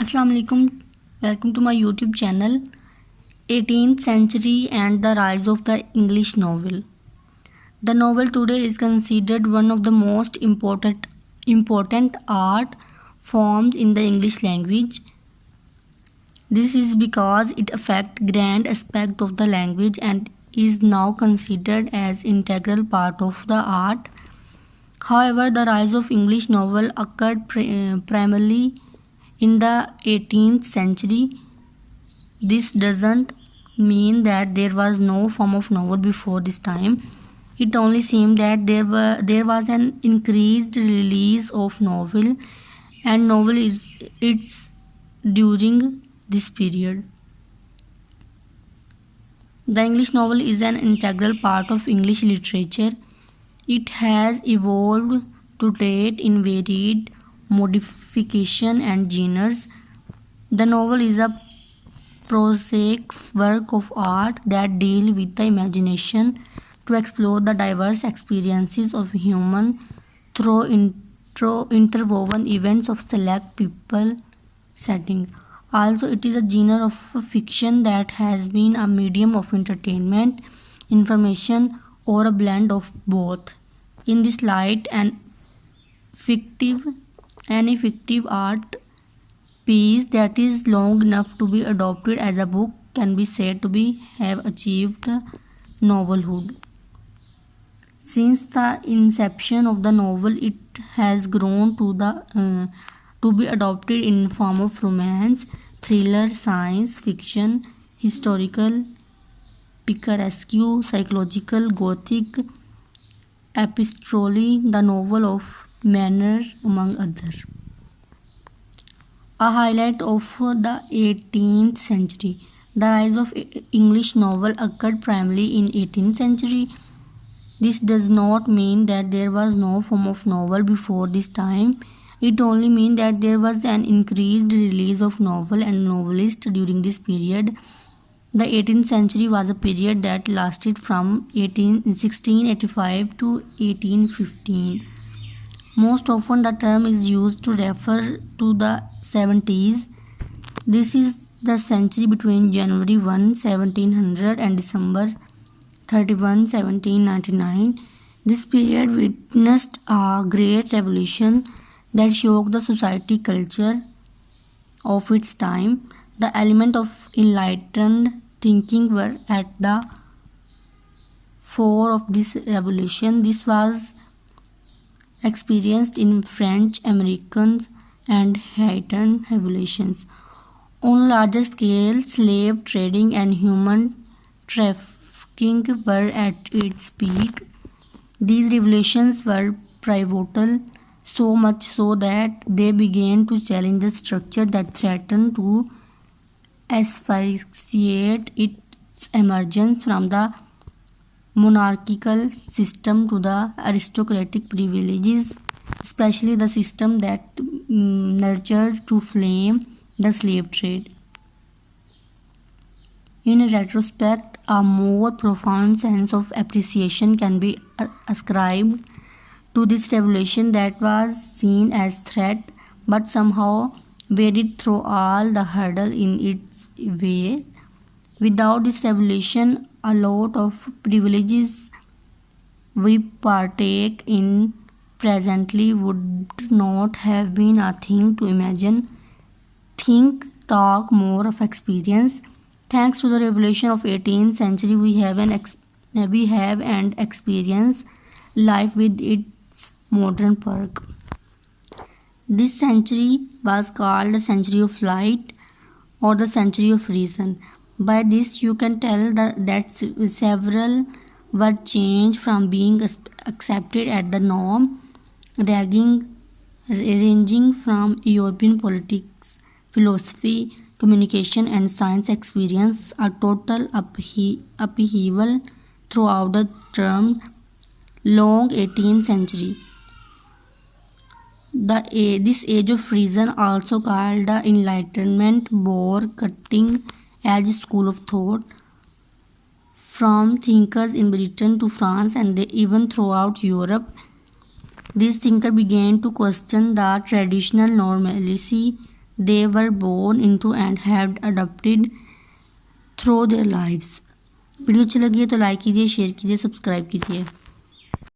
Assalamu alaikum. Welcome to my YouTube channel 18th Century and the Rise of the English Novel. The novel today is considered one of the most important art forms in the English language. This is because it affects grand aspect of the language and is now considered as integral part of the art. However, the rise of English novel occurred primarily in the 18th century. This doesn't mean that there was no form of novel before this time. It only seemed that there was an increased release of novel, and novel it's during this period. The English novel is an integral part of English literature. It has evolved to date in varied modification and genres. The novel is a prosaic work of art that deal with the imagination to explore the diverse experiences of human through interwoven events of select people setting. Also, it is a genre of fiction that has been a medium of entertainment, information, or a blend of both. In this light, any fictive art piece that is long enough to be adopted as a book can be said to have achieved novelhood. Since the inception of the novel, it has grown to be adopted in form of romance, thriller, science fiction, historical, picaresque, psychological, gothic, epistolary, the novel of manner, among others. A highlight of the 18th century. The rise of English novel occurred primarily in 18th century. This does not mean that there was no form of novel before this time. It only means that there was an increased release of novel and novelists during this period. The 18th century was a period that lasted from 1685 to 1815. Most often the term is used to refer to the 70s. This is the century between January 1, 1700 and December 31, 1799. This period witnessed a great revolution that shook the society culture of its time. The element of enlightened thinking were at the fore of this revolution. This was experienced in French, Americans, and Haitian revolutions. On a larger scale, slave trading and human trafficking were at its peak. These revolutions were pivotal, so much so that they began to challenge the structure that threatened to asphyxiate its emergence from the monarchical system to the aristocratic privileges, especially the system that nurtured to flame the slave trade. In retrospect, a more profound sense of appreciation can be ascribed to this revolution that was seen as threat but somehow waded through all the hurdle in its way. Without this revolution, a lot of privileges we partake in presently would not have been a thing to imagine. Think, talk more of experience. Thanks to the revolution of 18th century, we have and experience life with its modern perk. This century was called the century of light or the century of reason. By this you can tell that several were changed from being accepted as the norm, ranging from European politics, philosophy, communication, and science experience a total upheaval throughout the term long 18th century. This age of reason, also called the Enlightenment, bore cutting edge school of thought from thinkers in Britain to France and even throughout Europe. These thinkers began to question the traditional normalcy they were born into and have adopted through their lives. Video अच्छी लगी है तो like कीजिए, share कीजिए, subscribe कीजिए।